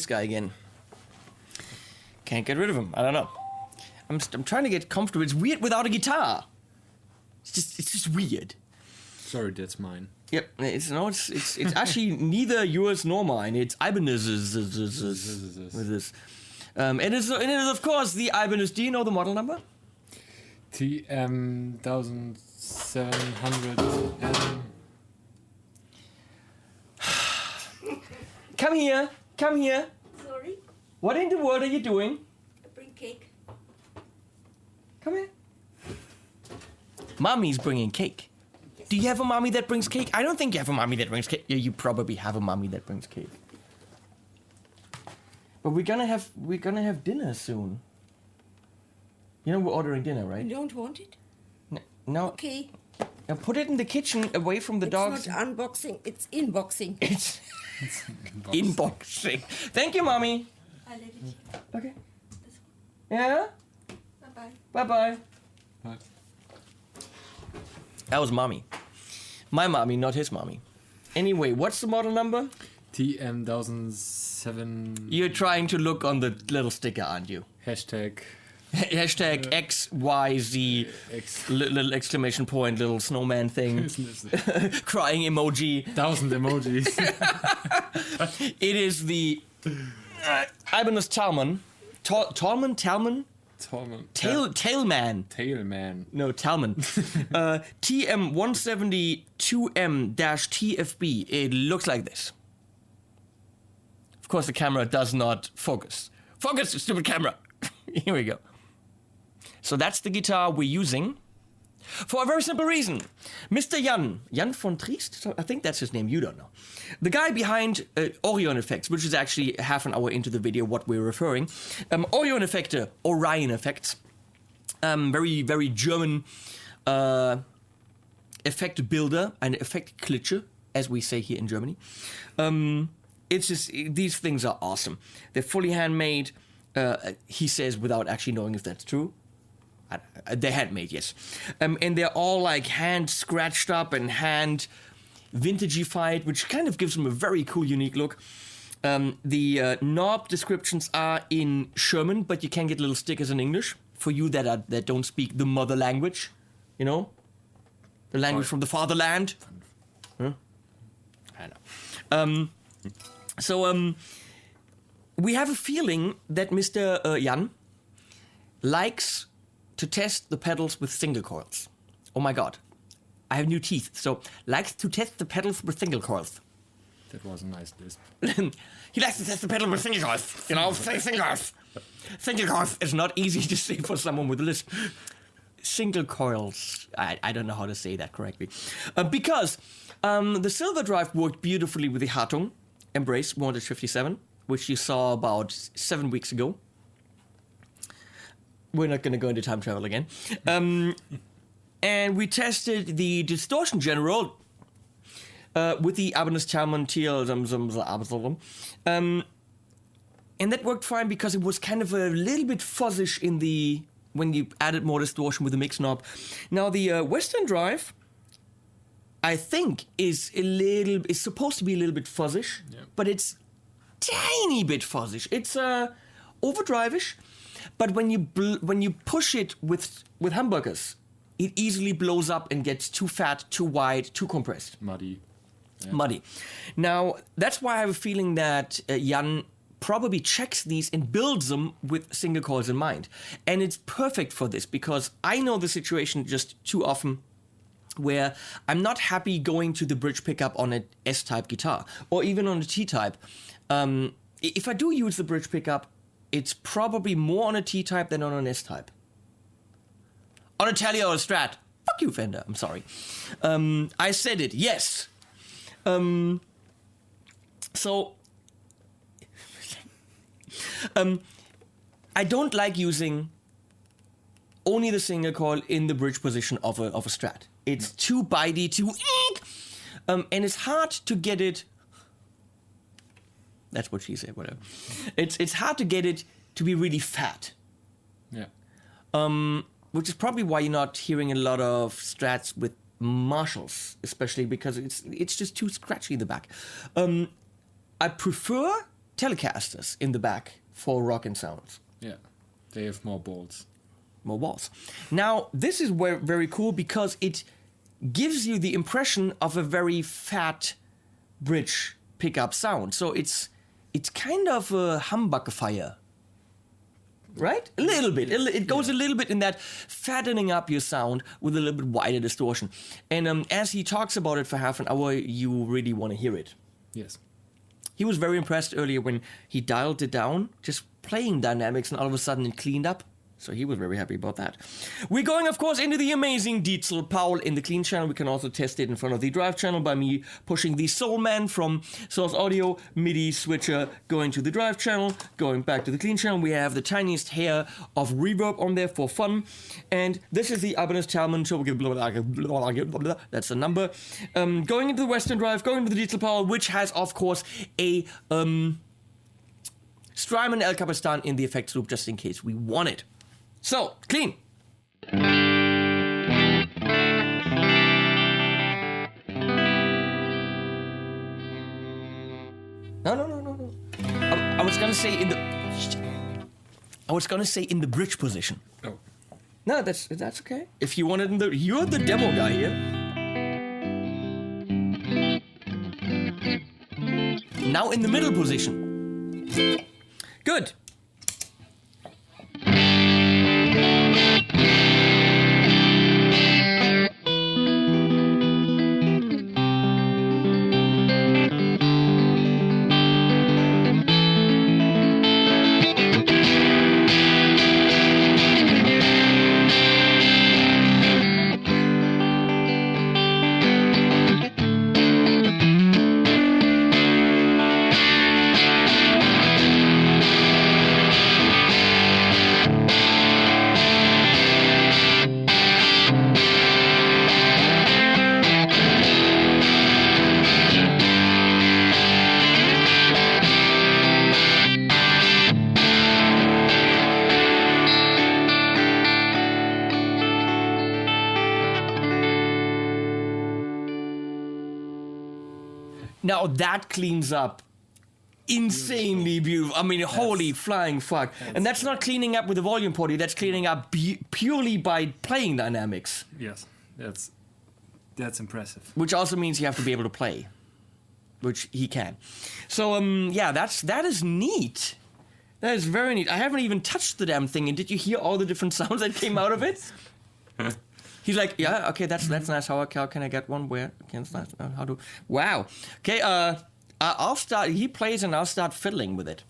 this guy again. Can't get rid of him. I don't know. I'm trying to get comfortable. It's weird without a guitar. It's just weird. Sorry, that's mine. Yep. It's actually neither yours nor mine. It's Ibanez's with this. It is of course the Ibanez. Do you know the model number? TM 1700. Come here. Sorry, What in the world are you doing? I bring cake. Come here. Mommy's bringing cake. Do you have a mommy that brings cake? I don't think you have a mommy that brings cake. Yeah, you probably have a mommy that brings cake. But we're gonna have dinner soon. You know we're ordering dinner, right? You don't want it? No. Okay. Now put it in the kitchen away from the dogs. It's not unboxing, it's inboxing. It's inboxing. Thank you, mommy. I let it here. Okay. This one. Yeah. Bye-bye. Bye-bye. Bye. That was mommy. My mommy, not his mommy. Anyway, what's the model number? TM 1007. You're trying to look on the little sticker, aren't you? Hashtag. Hashtag XYZ, little exclamation point, little snowman thing, crying emoji. 1,000 emojis. It is the Ibanez Talman. Talman? Talman. Tailman. Tailman. No, Talman. TM172M-TFB. It looks like this. Of course, the camera does not focus. Focus, stupid camera. Here we go. So that's the guitar we're using for a very simple reason. Mr. Jan von Triest, I think that's his name, you don't know. The guy behind Orion Effekte, which is actually half an hour into the video what we're referring. Orion Effekte, Orion Effekte. Very, very German effect builder, an effect Klitsche, as we say here in Germany. It's just, these things are awesome. They're fully handmade. He says without actually knowing if that's true. They're handmade, yes. And they're all like hand scratched up and hand vintageified, which kind of gives them a very cool, unique look. The knob descriptions are in German, but you can get little stickers in English for you that don't speak the mother language, you know, the language from the fatherland. Huh? I know. We have a feeling that Mr. Jan likes to test the pedals with single coils. Oh my god. I have new teeth, so likes to test the pedals with single coils. That was a nice lisp. He likes to test the pedal with single coils. You know, single coils. Single coils is not easy to say for someone with a lisp. Single coils. I don't know how to say that correctly. Because the silver drive worked beautifully with the Hartung Embrace 157, which you saw about 7 weeks ago. We're not going to go into time travel again. And we tested the distortion general with the Ibanez Talman TL. And that worked fine because it was kind of a little bit fuzzish when you added more distortion with the mix knob. Now the Western drive, I think, is supposed to be a little bit fuzzish, but it's tiny bit fuzzish. It's overdrive-ish, but when you push it with hamburgers, it easily blows up and gets too fat, too wide, too compressed. Muddy. Yeah. Muddy. Now, that's why I have a feeling that Jan probably checks these and builds them with single coils in mind. And it's perfect for this because I know the situation just too often where I'm not happy going to the bridge pickup on an S-type guitar or even on a T-type. If I do use the bridge pickup, it's probably more on a T-type than on an S-type. On a Tele or a Strat. Fuck you, Fender. I'm sorry. I said it. Yes. So I don't like using only the single coil in the bridge position of a Strat. It's too bitey, too and it's hard to get it. That's what she said. Whatever. It's hard to get it to be really fat. Yeah. Which is probably why you're not hearing a lot of Strats with Marshalls, especially because it's just too scratchy in the back. I prefer Telecasters in the back for rockin' sounds. Yeah. They have more balls. More walls. Now, this is very cool because it gives you the impression of a very fat bridge pickup sound. So it's kind of a humbuckifier. Right? A little bit. It goes a little bit in that fattening up your sound with a little bit wider distortion. And as he talks about it for half an hour, you really want to hear it. Yes. He was very impressed earlier when he dialed it down, just playing dynamics, and all of a sudden it cleaned up. So he was very happy about that. We're going, of course, into the amazing Dietzel Paul in the clean channel. We can also test it in front of the drive channel by me pushing the Soulman from Source Audio MIDI switcher, going to the drive channel, going back to the clean channel. We have the tiniest hair of reverb on there for fun. And this is the Ibanez Talman. That's the number. Going into the Western drive, going to the Dietzel Paul, which has, of course, a Strymon El Capistan in the effects loop, just in case we want it. So, clean. No. I was gonna say in the bridge position. Oh. No, that's okay. If you want it in the, you're the demo guy here. Now in the middle position. Good. Now that cleans up insanely beautiful. I mean, holy flying fuck. And that's not cleaning up with the volume potty, that's cleaning up purely by playing dynamics. Yes. That's impressive. Which also means you have to be able to play. Which he can. So, yeah, that is neat. That is very neat. I haven't even touched the damn thing, and did you hear all the different sounds that came out of it? He's like, yeah, okay, that's nice. How can I get one? Where? How do? Wow. Okay, I'll start. He plays, and I'll start fiddling with it.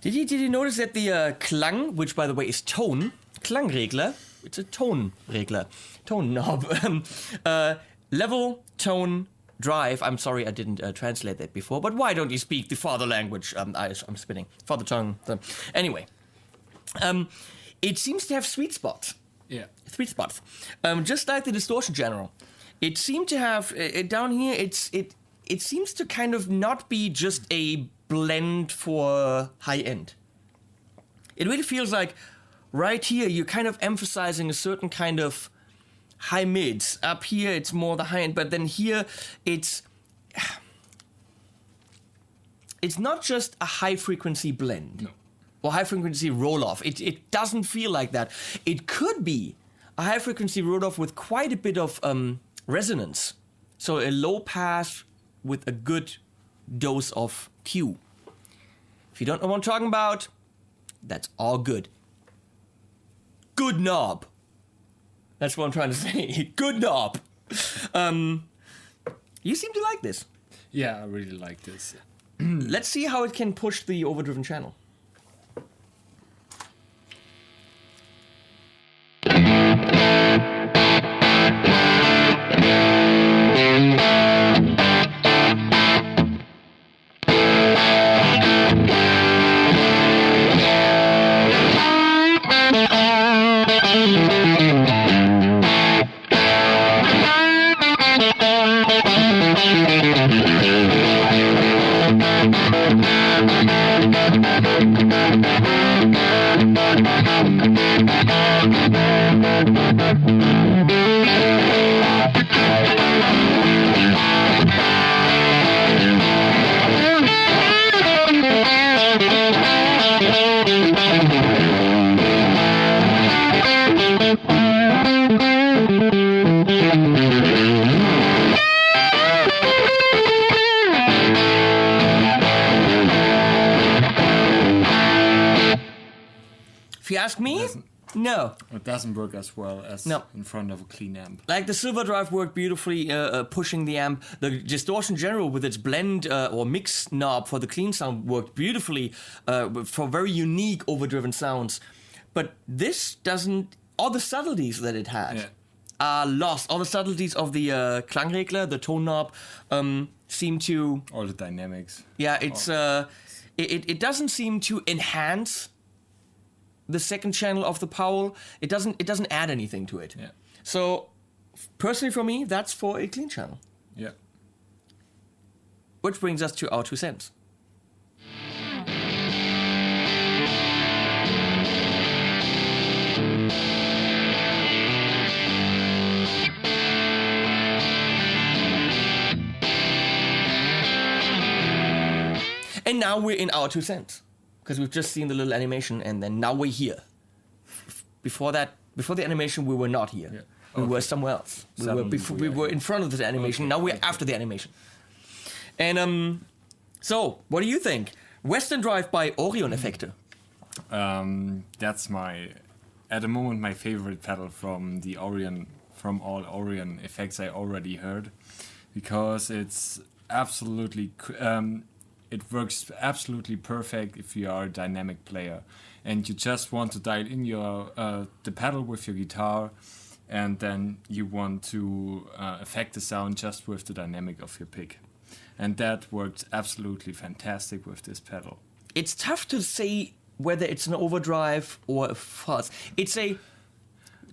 Did you notice that the Klang, which by the way is tone, Klangregler, it's a tone regler, tone knob, level, tone, drive. I'm sorry I didn't translate that before, but why don't you speak the father language? I'm spinning. Father tongue. Anyway, it seems to have sweet spots. Yeah. Sweet spots. Just like the distortion general. It seemed to have, down here, it seems to kind of not be just a blend for high end. It really feels like right here you're kind of emphasizing a certain kind of high mids. Up here it's more the high end, but then here it's not just a high frequency blend. No. Or high frequency roll off. It doesn't feel like that. It could be a high frequency roll off with quite a bit of resonance. So a low pass with a good dose of Q. If you don't know what I'm talking about, that's all good. Good knob. That's what I'm trying to say. Good knob. You seem to like this. Yeah, I really like this. Let's see how it can push the overdriven channel. If you ask me, no. It doesn't work as well as No. in front of a clean amp. Like the Silver Drive worked beautifully pushing the amp. The Distortion General with its blend or mix knob for the clean sound worked beautifully for very unique overdriven sounds. But this doesn't... All the subtleties that it had are lost. All the subtleties of the Klangregler, the tone knob, seem to... All the dynamics. Yeah, it's it doesn't seem to enhance the second channel of the Powell. It doesn't add anything to it. Yeah. So personally for me, that's for a clean channel. Yeah. Which brings us to our 2 cents. And now we're in our 2 cents. Because we've just seen the little animation and then now we're here. Before the animation, we were not here. Yeah. We were Okay. somewhere else. We Suddenly were in front of the animation. Now we're after the animation. And so, what do you think? Western Drive by Orion Effekte. That's at the moment, my favorite pedal from all Orion effects I already heard, because it's absolutely, it works absolutely perfect if you are a dynamic player and you just want to dial in the pedal with your guitar, and then you want to affect the sound just with the dynamic of your pick. And that works absolutely fantastic with this pedal. It's tough to say whether it's an overdrive or a fuzz. It's a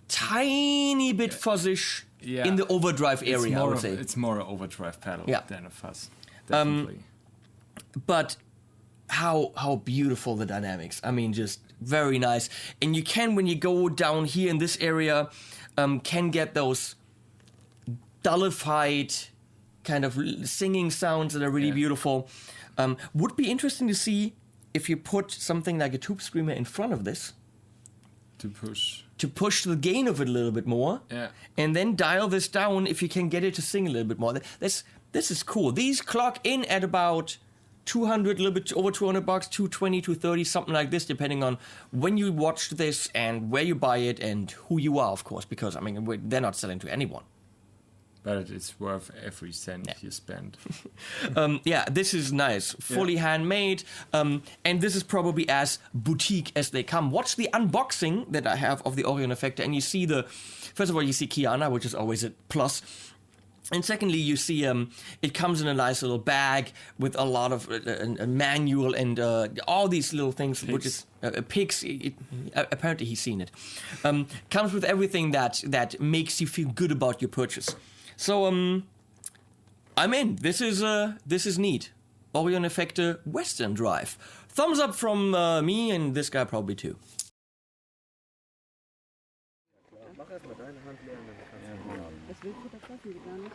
tiny bit fuzzish in the overdrive area, I would say. It's more an overdrive pedal than a fuzz. Definitely. But how beautiful the dynamics. I mean, just very nice. And you can, when you go down here in this area, can get those dullified kind of singing sounds that are really beautiful. Would be interesting to see if you put something like a tube screamer in front of this. To push the gain of it a little bit more. Yeah. And then dial this down if you can get it to sing a little bit more. This is cool. These clock in at about 200, a little bit over $200, 220, 230, something like this, depending on when you watched this and where you buy it and who you are, of course, because, I mean, they're not selling to anyone. but it is worth every cent you spend. Yeah, this is nice. Fully handmade. And this is probably as boutique as they come. Watch the unboxing that I have of the Orion Effekte, and you see first of all, you see Kiana, which is always a plus. And secondly, you see it comes in a nice little bag with a lot of a manual and all these little things, which is pigs. Apparently, he's seen it. Comes with everything that makes you feel good about your purchase. So I'm in. This is neat. Orion Effekte Western Drive. Thumbs up from me and this guy probably too. Das Wildfutter fressen die gar nicht.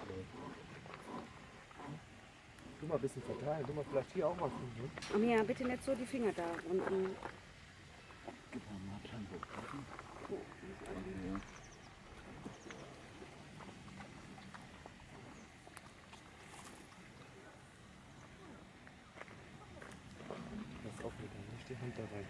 Du mal ein bisschen verteilen, du mal vielleicht hier auch was tun. Aber ja, bitte nicht so die Finger da unten. Das ist auch wieder, nicht die Hand da rein.